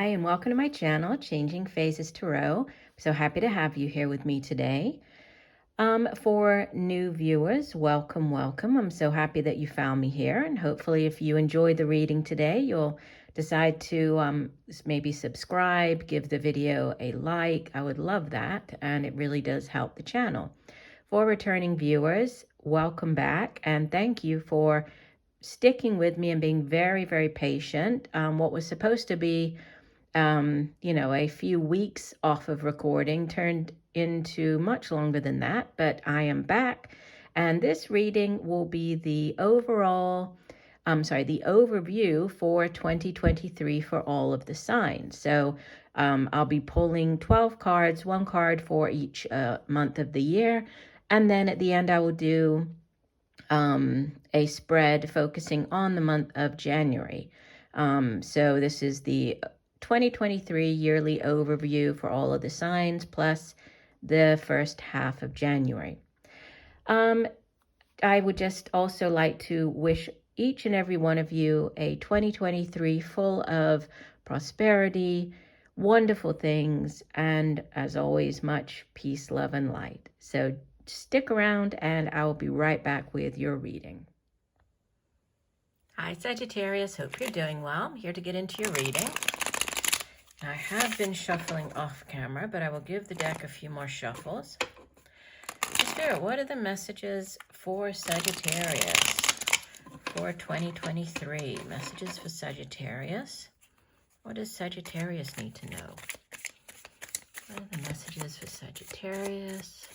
Hi, and welcome to my channel, Changing Phases Tarot. I'm so happy to have you here with me today. For new viewers, welcome, welcome. I'm so happy that you found me here, and hopefully if you enjoyed the reading today, you'll decide to maybe subscribe, give the video a like. I would love that, and it really does help the channel. For returning viewers, welcome back, and thank you for sticking with me and being very, very patient. What was supposed to be, a few weeks off of recording turned into much longer than that, but I am back. And this reading will be the overview for 2023 for all of the signs. So I'll be pulling 12 cards, one card for each month of the year. And then at the end, I will do a spread focusing on the month of January. So this is the 2023 yearly overview for all of the signs plus the first half of January. I would just also like to wish each and every one of you a 2023 full of prosperity, wonderful things, and as always, much peace, love, and light. So stick around and I will be right back with your reading. Hi, Sagittarius. Hope you're doing well. I'm here to get into your reading. I have been shuffling off camera, but I will give the deck a few more shuffles. Spirit, what are the messages for Sagittarius for 2023? Messages for Sagittarius. What does Sagittarius need to know? What are the messages for Sagittarius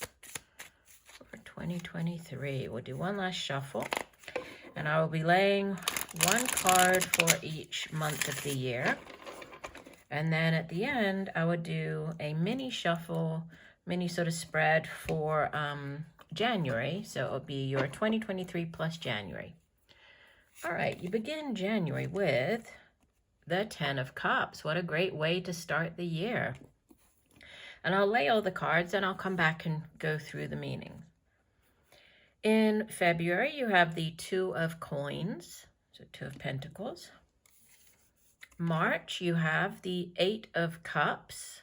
for 2023? We'll do one last shuffle, and I will be laying one card for each month of the year. And then at the end, I would do a mini shuffle, mini sort of spread for January. So it'll be your 2023 plus January. All right, you begin January with the 10 of Cups. What a great way to start the year. And I'll lay all the cards and I'll come back and go through the meaning. In February, you have the 2 of Coins, so 2 of Pentacles. March, you have the 8 of Cups.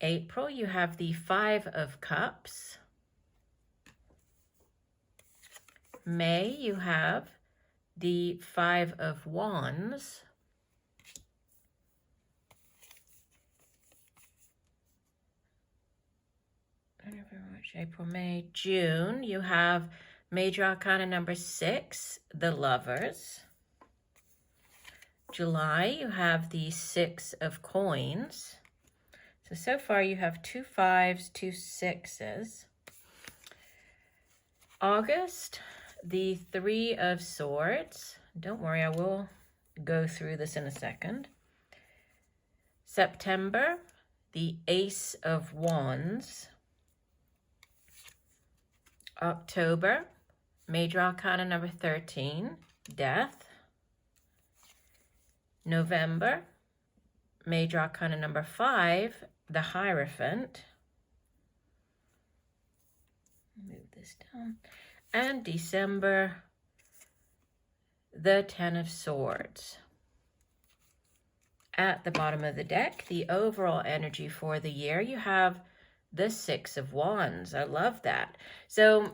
April, you have the 5 of Cups. May, you have the 5 of Wands. March, April, May, June, you have Major Arcana number 6, the Lovers. July, you have the 6 of Coins. So far you have 2 5s, 2 6s. August, the 3 of Swords. Don't worry, I will go through this in a second. September, the Ace of Wands. October, Major Arcana number 13, Death. November, Major Arcana number 5, the Hierophant. Move this down. And December, the 10 of Swords. At the bottom of the deck, the overall energy for the year, you have the 6 of Wands. I love that. So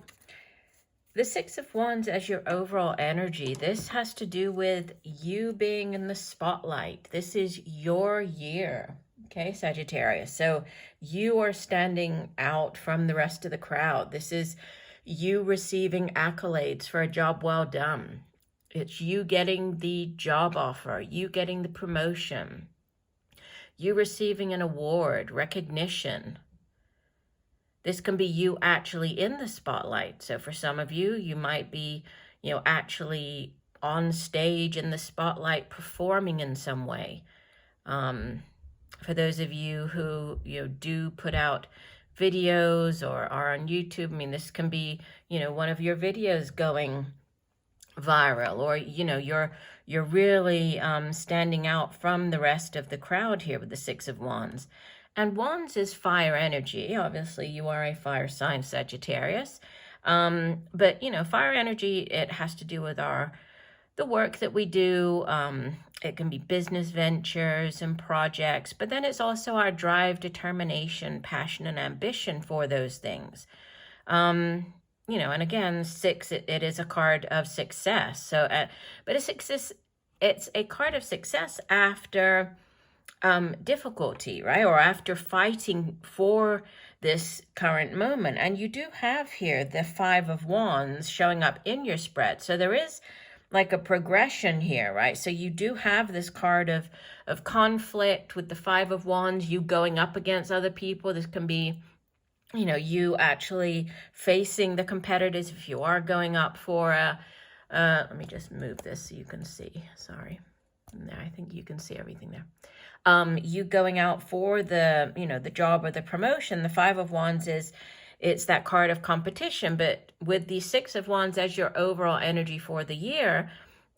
the 6 of Wands as your overall energy, this has to do with you being in the spotlight. This is your year, okay, Sagittarius? So you are standing out from the rest of the crowd. This is you receiving accolades for a job well done. It's you getting the job offer, you getting the promotion, you receiving an award, recognition. This can be you actually in the spotlight. So for some of you, you might be, actually on stage in the spotlight performing in some way. For those of you who, do put out videos or are on YouTube, I mean, this can be, one of your videos going viral, or, you're really standing out from the rest of the crowd here with the 6 of Wands. And Wands is fire energy. Obviously, you are a fire sign, Sagittarius. But, fire energy, it has to do with our the work that we do. It can be business ventures and projects, but then it's also our drive, determination, passion, and ambition for those things. You know, and again, 6, it is a card of success. So, but it's a card of success after difficulty, right? Or after fighting for this current moment. And you do have here the 5 of Wands showing up in your spread. So there is like a progression here, right? So you do have this card of conflict with the 5 of Wands, you going up against other people. This can be, you know, you actually facing the competitors if you are going up for a, let me just move this so you can see. Sorry. There, I think you can see everything there. You going out for the, you know, the job or the promotion. The 5 of Wands it's that card of competition, but with the 6 of Wands as your overall energy for the year,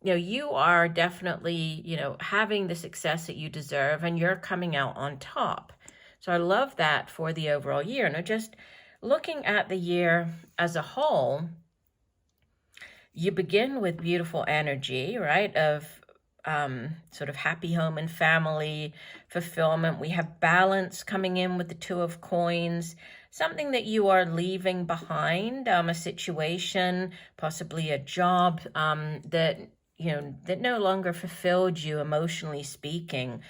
you know, you are definitely, you know, having the success that you deserve and you're coming out on top. So I love that for the overall year. Now, just looking at the year as a whole, you begin with beautiful energy, right, of sort of happy home and family, fulfillment. We have balance coming in with the 2 of Coins, something that you are leaving behind, a situation, possibly a job that, you know, that no longer fulfilled you emotionally speaking.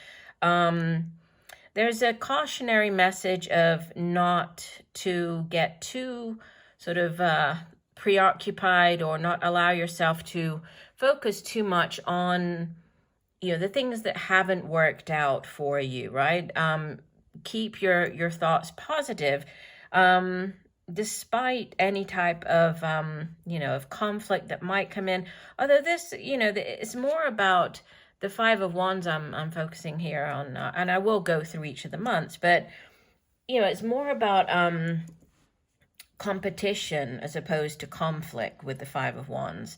There's a cautionary message of not to get too sort of preoccupied or not allow yourself to focus too much on, you know, the things that haven't worked out for you, right? Keep your thoughts positive, despite any type of, you know, of conflict that might come in. Although this, you know, it's more about the 5 of Wands I'm focusing here on, and I will go through each of the months, but, you know, it's more about competition as opposed to conflict with the 5 of Wands.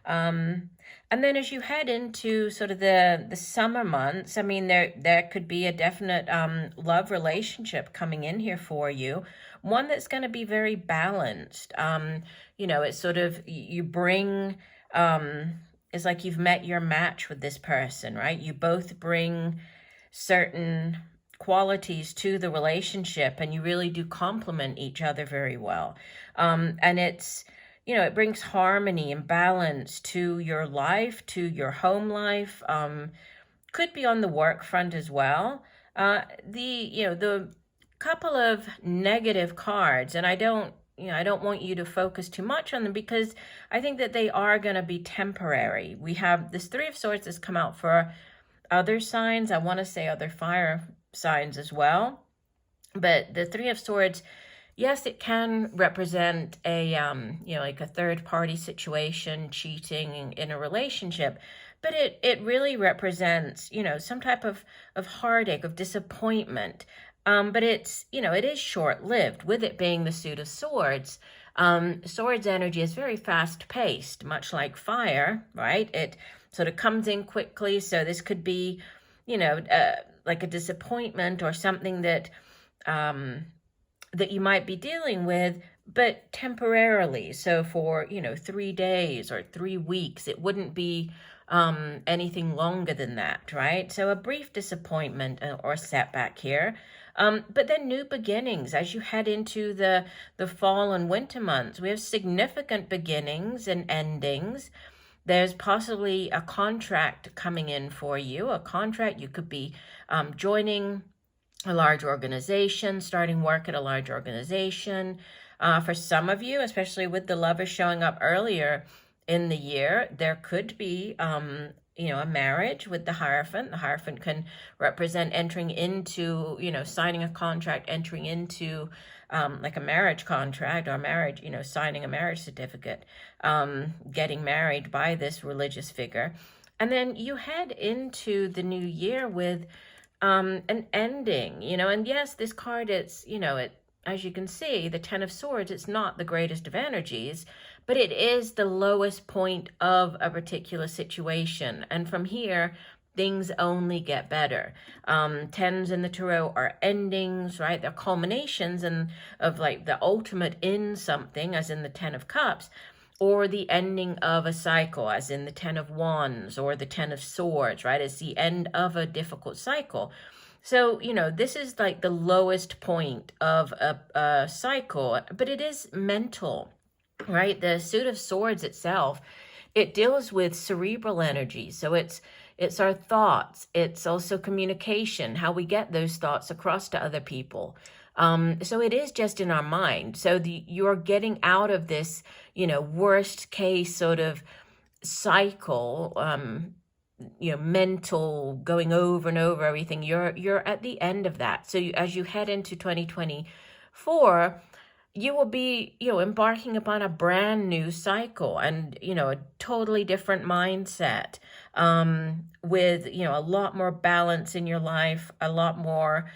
And then as you head into sort of the summer months, I mean, there could be a definite love relationship coming in here for you, one that's going to be very balanced. You know, it's sort of, you bring, it's like you've met your match with this person, right? You both bring certain qualities to the relationship and you really do complement each other very well. And it's, you know, it brings harmony and balance to your life, to your home life. Could be on the work front as well. The couple of negative cards, and I don't want you to focus too much on them because I think that they are going to be temporary. We have this 3 of Swords has come out for other signs. I want to say other fire signs as well. But the 3 of Swords, yes, it can represent a, like a third party situation, cheating in a relationship, but it really represents, you know, some type of heartache, of disappointment. But it's, you know, it is short-lived with it being the Suit of Swords. Swords energy is very fast-paced, much like fire, right? It sort of comes in quickly. So this could be, you know, like a disappointment or something that that you might be dealing with, but temporarily. So for, you know, 3 days or 3 weeks, it wouldn't be anything longer than that, right? So a brief disappointment or setback here. But then new beginnings as you head into the fall and winter months. We have significant beginnings and endings. There's possibly a contract coming in for you. A contract, you could be joining a large organization, starting work at a large organization. For some of you, especially with the Lover showing up earlier in the year, there could be, a marriage with the Hierophant. The Hierophant can represent entering into, signing a contract, entering into like a marriage contract or marriage, signing a marriage certificate, getting married by this religious figure. And then you head into the new year with an ending, and yes, this card, it's, as you can see, the 10 of Swords, it's not the greatest of energies, but it is the lowest point of a particular situation. And from here, things only get better. Tens in the Tarot are endings, right? They're culminations and of like the ultimate in something, as in the 10 of Cups. or the ending of a cycle, as in the Ten of Wands or the Ten of Swords, right? It's the end of a difficult cycle. So, you know, this is like the lowest point of a cycle, but it is mental, right? The Suit of Swords itself, it deals with cerebral energy. So it's our thoughts. It's also communication, how we get those thoughts across to other people. So it is just in our mind. So you're getting out of this, you know, worst case sort of cycle, you know, mental, going over and over everything. You're at the end of that. So as you head into 2024, you will be, you know, embarking upon a brand new cycle and, you know, a totally different mindset, with, you know, a lot more balance in your life, a lot more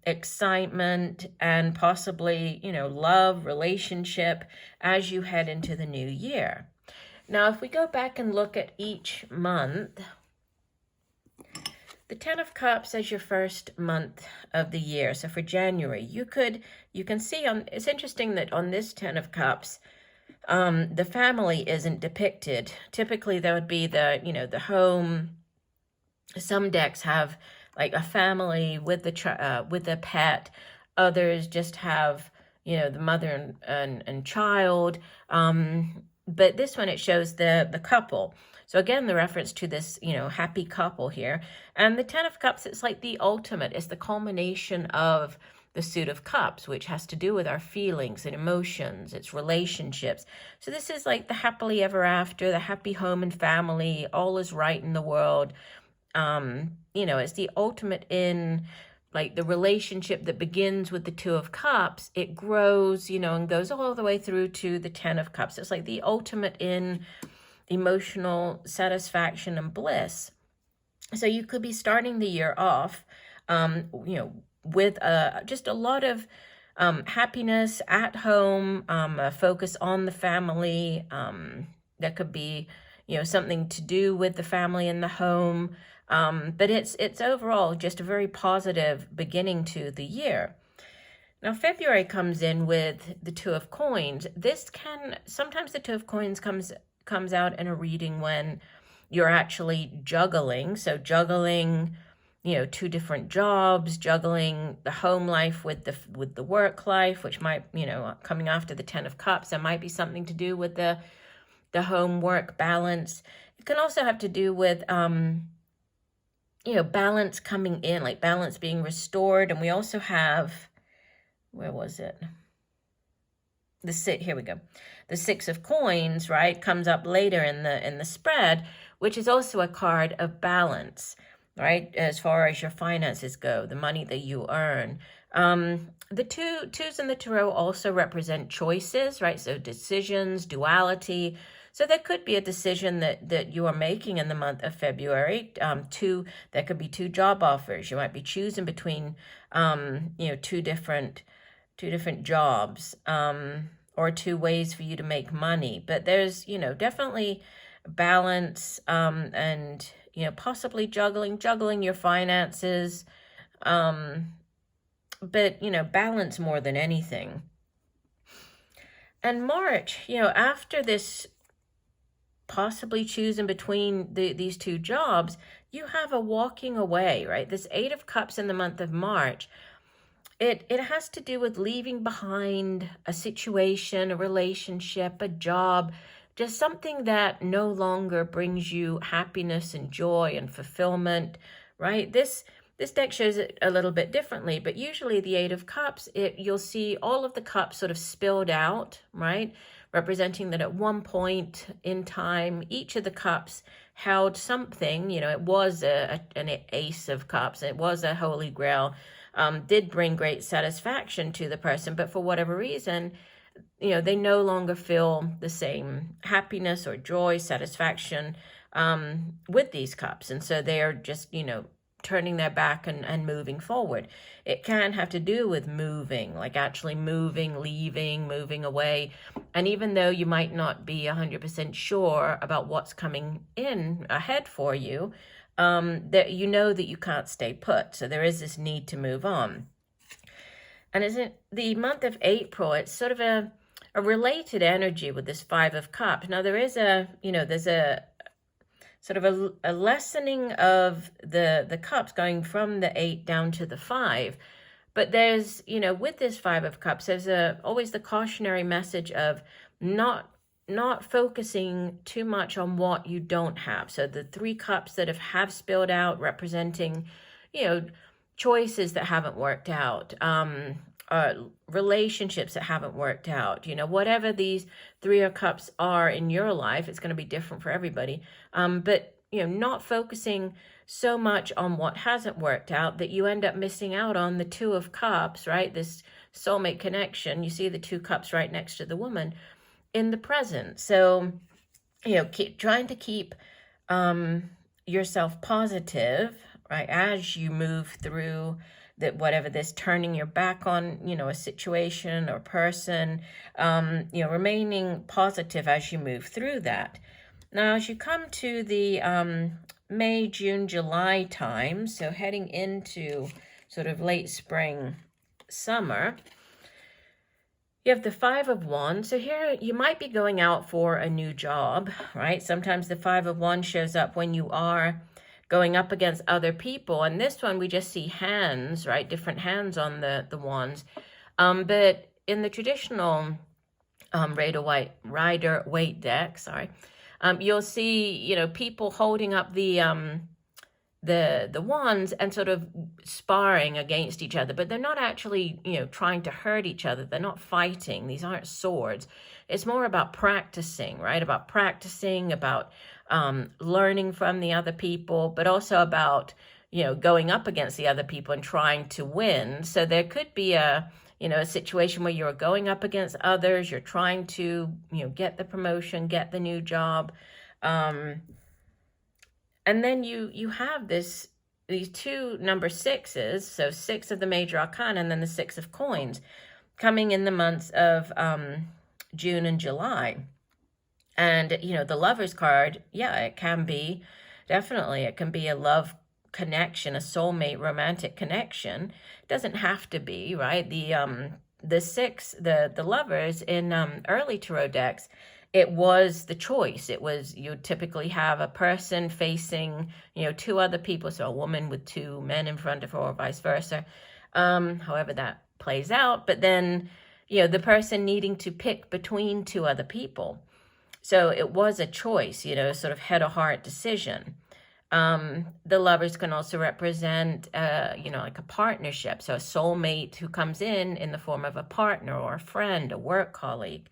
excitement, and possibly, you know, love, relationship as you head into the new year. Now, if we go back and look at each month, the Ten of Cups as your first month of the year. So for January, you can see it's interesting that on this Ten of Cups, the family isn't depicted. Typically, there would be the home. Some decks have like a family with a pet. Others just have, you know, the mother and child. But this one, it shows the couple. So again, the reference to this, you know, happy couple here. And the Ten of Cups, it's like the ultimate. It's the culmination of the Suit of Cups, which has to do with our feelings and emotions. It's relationships. So this is like the happily ever after, the happy home and family. All is right in the world. You know, it's the ultimate in like the relationship that begins with the Two of Cups. It grows, you know, and goes all the way through to the Ten of Cups. It's like the ultimate in emotional satisfaction and bliss. So you could be starting the year off, you know, with just a lot of happiness at home, a focus on the family. That could be, you know, something to do with the family and the home. But it's overall just a very positive beginning to the year. Now, February comes in with the Two of Coins. Sometimes the Two of Coins comes out in a reading when you're actually juggling. So juggling, you know, two different jobs, juggling the home life with the work life, which might, you know, coming after the Ten of Cups, there might be something to do with the home work balance. It can also have to do with, you know, balance coming in, like balance being restored. And we also have, where was it? Here we go. The Six of Coins, right, comes up later in the spread, which is also a card of balance, right, as far as your finances go, the money that you earn. The twos in the tarot also represent choices, right? So decisions, duality. So there could be a decision that you are making in the month of February. There could be two job offers. You might be choosing between, you know, two different jobs, or two ways for you to make money. But there's, you know, definitely balance, and, you know, possibly juggling your finances, but, you know, balance more than anything. And March, you know, after this possibly choosing between these two jobs, you have a walking away, right? This Eight of Cups in the month of March, it has to do with leaving behind a situation, a relationship, a job, just something that no longer brings you happiness and joy and fulfillment, right? This deck shows it a little bit differently, but usually the Eight of Cups, you'll see all of the cups sort of spilled out, right? Representing that at one point in time, each of the cups held something. You know, it was an Ace of Cups. It was a Holy Grail. Did bring great satisfaction to the person, but for whatever reason, you know, they no longer feel the same happiness or joy, satisfaction with these cups. And so they are just, you know, turning their back and moving forward. It can have to do with moving, like actually moving, leaving, moving away. And even though you might not be 100% sure about what's coming in ahead for you, that you know that you can't stay put. So there is this need to move on. And as in the month of April, it's sort of a related energy with this Five of Cups. Now there is a, there's a sort of a lessening of the cups going from the 8 down to the 5. But there's, with this Five of Cups, there's always the cautionary message of not focusing too much on what you don't have. So the 3 cups that have spilled out, representing, choices that haven't worked out, relationships that haven't worked out, whatever these 3 of cups are in your life, it's going to be different for everybody. But, not focusing so much on what hasn't worked out that you end up missing out on the 2 of cups, right? This soulmate connection. You see the 2 cups right next to the woman in the present. So, keep trying to keep yourself positive, right, as you move through that, whatever this turning your back on, a situation or person, remaining positive as you move through that. Now, as you come to the May, June, July time, so heading into sort of late spring, summer, you have the 5 of Wands. So here you might be going out for a new job, right? Sometimes the 5 of Wands shows up when you are going up against other people. And this one, we just see hands, right? Different hands on the wands. But in the traditional Rider-Waite deck, you'll see, people holding up the wands and sort of sparring against each other, but they're not actually, trying to hurt each other. They're not fighting. These aren't swords. It's more about practicing, right? About practicing, about learning from the other people, but also about, going up against the other people and trying to win. So there could be a situation where you're going up against others, you're trying to, get the promotion, get the new job. And then you have these 2 number 6s, so 6 of the major arcana and then the 6 of coins coming in the months of June and July. And, the Lover's card, it can be, definitely, it can be a love connection, a soulmate romantic connection. It doesn't have to be, right? The 6, the Lovers in early tarot decks, it was the choice. It was, you typically have a person facing, 2 other people, so a woman with 2 men in front of her or vice versa, however that plays out. But then, the person needing to pick between 2 other people. So it was a choice, sort of head or heart decision. The Lovers can also represent, like a partnership. So a soulmate who comes in the form of a partner or a friend, a work colleague.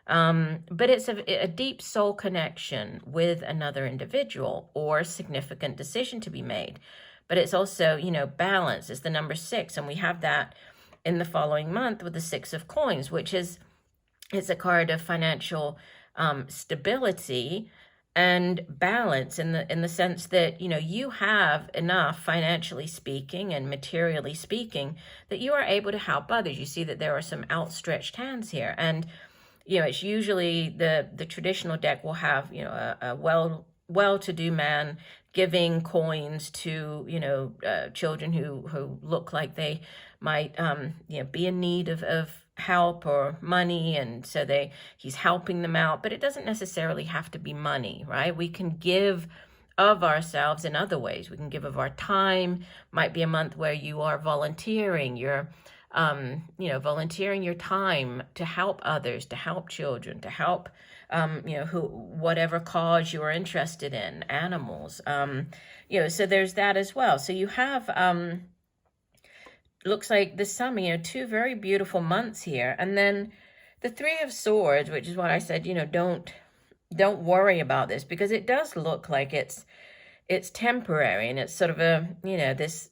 But it's a deep soul connection with another individual or significant decision to be made. But it's also, balance is the number 6. And we have that in the following month with the 6 of coins, which is a card of financial stability and balance in the sense that, you have enough financially speaking and materially speaking that you are able to help others. You see that there are some outstretched hands here. And, it's usually the traditional deck will have, a well-to-do man giving coins to, children who look like they might, be in need of help or money, and so he's helping them out. But it doesn't necessarily have to be money, right? We can give of ourselves in other ways. We can give of our time. Might be a month where you are volunteering. You're volunteering your time to help others, to help children, to help whatever cause you are interested in, animals. So there's that as well. So you have looks like this summer, 2 very beautiful months here. And then the 3 of Swords, which is what I said, don't worry about this, because it does look like it's temporary, and it's sort of this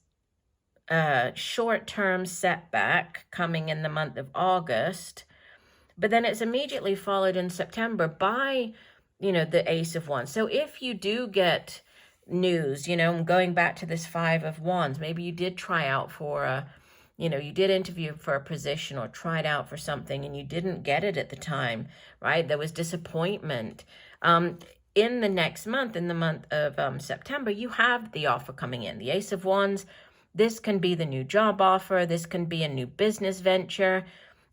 short-term setback coming in the month of August. But then it's immediately followed in September by, the Ace of Wands. So if you do get news, going back to this 5 of Wands, maybe you did try out for you did interview for a position or tried out for something and you didn't get it at the time, right? There was disappointment. In the next month, in the month of September, you have the offer coming in. The Ace of Wands, this can be the new job offer. This can be a new business venture.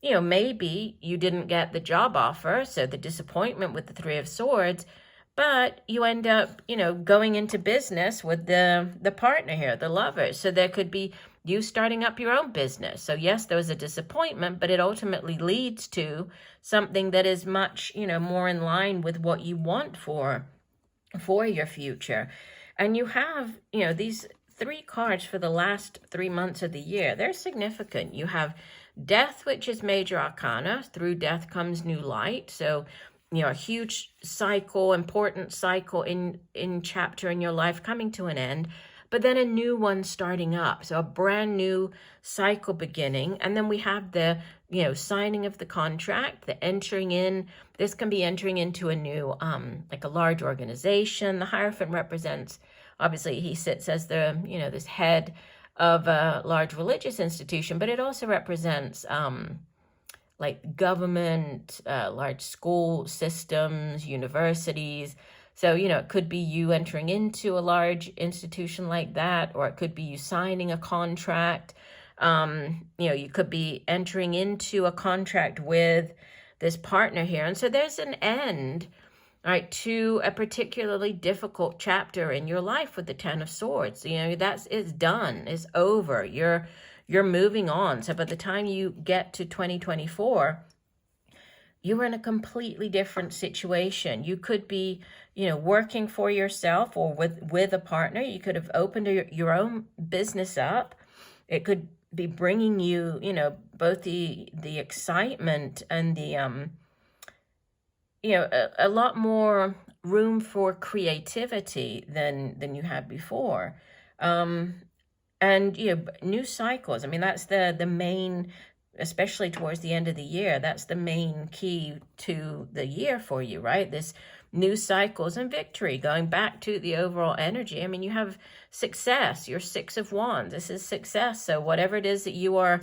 you know, maybe you didn't get the job offer, so the disappointment with the Three of Swords, but you end up, you know, going into business with the partner here, the lover. So there could be you starting up your own business. So yes, there was a disappointment, but it ultimately leads to something that is much, you know, more in line with what you want for your future. And you have, you know, these 3 cards for the last 3 months of the year. They're significant. You have death, which is major arcana. Through death comes new light. So, you know, a huge cycle, important cycle in chapter in your life coming to an end, but then a new one starting up. So a brand new cycle beginning. And then we have the, you know, signing of the contract, the entering in. This can be entering into a new, like a large organization. The Hierophant represents, obviously he sits as the, you know, this head of a large religious institution, but it also represents like government, large school systems, universities. So, you know, it could be you entering into a large institution like that, or it could be you signing a contract. You know, you could be entering into a contract with this partner here. And so there's an end, right, to a particularly difficult chapter in your life with the Ten of Swords. You know, it's done, it's over. You're moving on. So by the time you get to 2024, you're in a completely different situation. You could be, you know, working for yourself or with a partner. You could have opened your own business up. It could be bringing you, you know, both the excitement and the, you know, a lot more room for creativity than you had before. And, you know, new cycles. I mean, that's the main, especially towards the end of the year, that's the main key to the year for you, right? This new cycles and victory, going back to the overall energy. I mean, you have success, you're 6 of Wands. This is success. So whatever it is that you are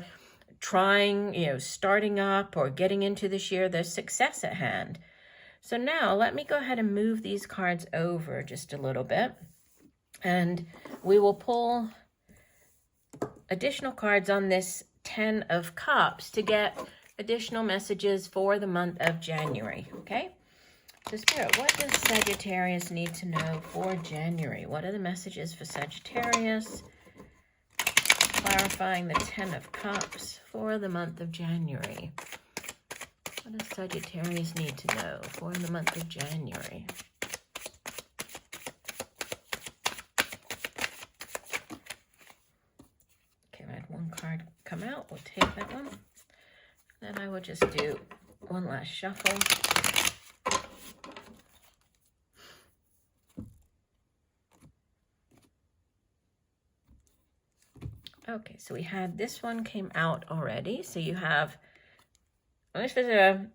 trying, you know, starting up or getting into this year, there's success at hand. So now let me go ahead and move these cards over just a little bit, and we will pull additional cards on this 10 of Cups to get additional messages for the month of January, okay? So Spirit, what does Sagittarius need to know for January? What are the messages for Sagittarius? Clarifying the 10 of Cups for the month of January. What does Sagittarius need to know for the month of January? Okay, I had one card come out. We'll take that one. Then I will just do one last shuffle. Okay, so we had this one came out already. So you have, the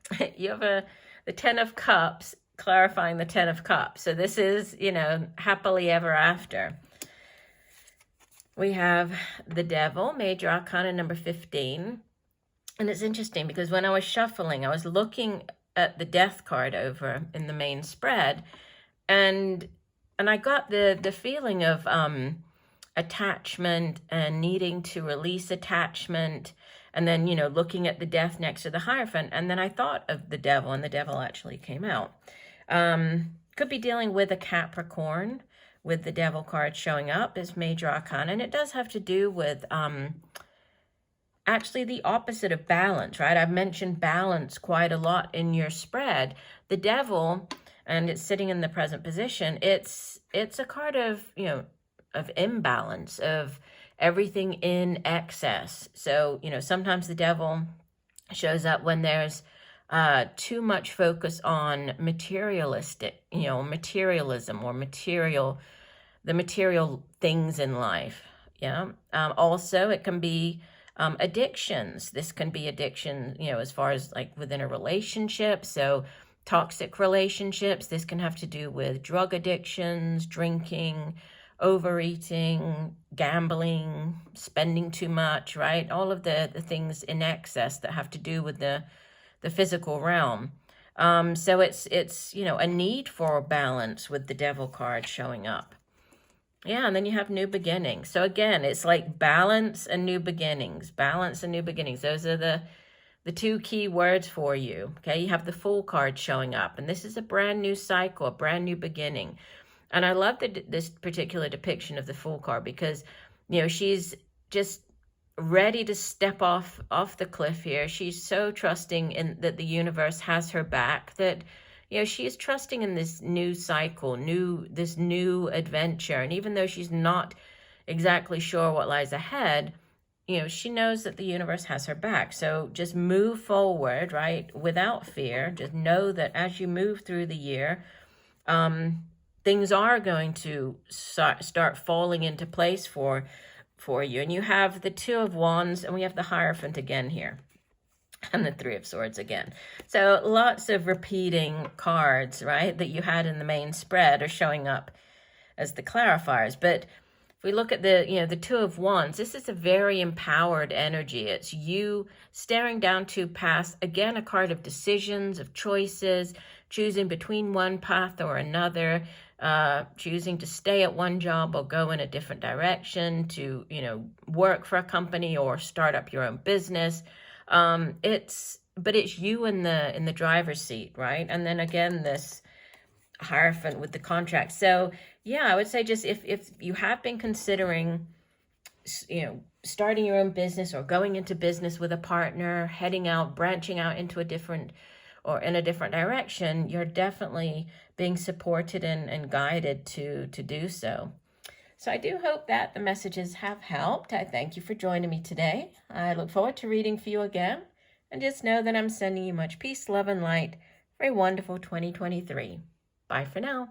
10 of Cups, clarifying the 10 of Cups. So this is, you know, happily ever after. We have the Devil, major arcana number 15. And it's interesting because when I was shuffling, I was looking at the Death card over in the main spread, and I got the feeling of attachment and needing to release attachment, and then, you know, looking at the Death next to the Hierophant, and then I thought of the Devil, and the Devil actually came out. Could be dealing with a Capricorn, with the Devil card showing up as major arcana, and it does have to do with actually the opposite of balance, right? I've mentioned balance quite a lot in your spread. The Devil, and it's sitting in the present position, it's a card of, you know, of imbalance, of everything in excess. So, you know, sometimes the Devil shows up when there's too much focus on materialistic, you know, materialism or the material things in life. Yeah. Also, it can be addictions. This can be addiction, you know, as far as like within a relationship. So toxic relationships, this can have to do with drug addictions, drinking, overeating, gambling, spending too much, right? All of the things in excess that have to do with the physical realm. So it's, you know, a need for balance with the Devil card showing up. Yeah, and then you have new beginnings. So again, it's like balance and new beginnings, balance and new beginnings. Those are the the two key words for you. Okay, you have the Fool card showing up, and this is a brand new cycle, a brand new beginning. And I love this particular depiction of the Fool card because, she's just ready to step off the cliff here. She's so trusting in that the universe has her back, that she is trusting in this new cycle, this new adventure. And even though she's not exactly sure what lies ahead, she knows that the universe has her back. So just move forward, right, without fear. Just know that as you move through the year, things are going to start falling into place for you. And you have the Two of Wands, and we have the Hierophant again here, and the Three of Swords again. So lots of repeating cards, right, that you had in the main spread are showing up as the clarifiers. But if we look at the Two of Wands, this is a very empowered energy. It's you staring down two paths. Again, a card of decisions, of choices, choosing between one path or another, choosing to stay at one job or go in a different direction, to, work for a company or start up your own business. But it's you in the driver's seat, right? And then again, this Hierophant with the contract. So yeah, I would say just if you have been considering, starting your own business or going into business with a partner, heading out, branching out into a different direction, you're definitely being supported and guided to do so. So I do hope that the messages have helped. I thank you for joining me today. I look forward to reading for you again. And just know that I'm sending you much peace, love, and light for a wonderful 2023. Bye for now.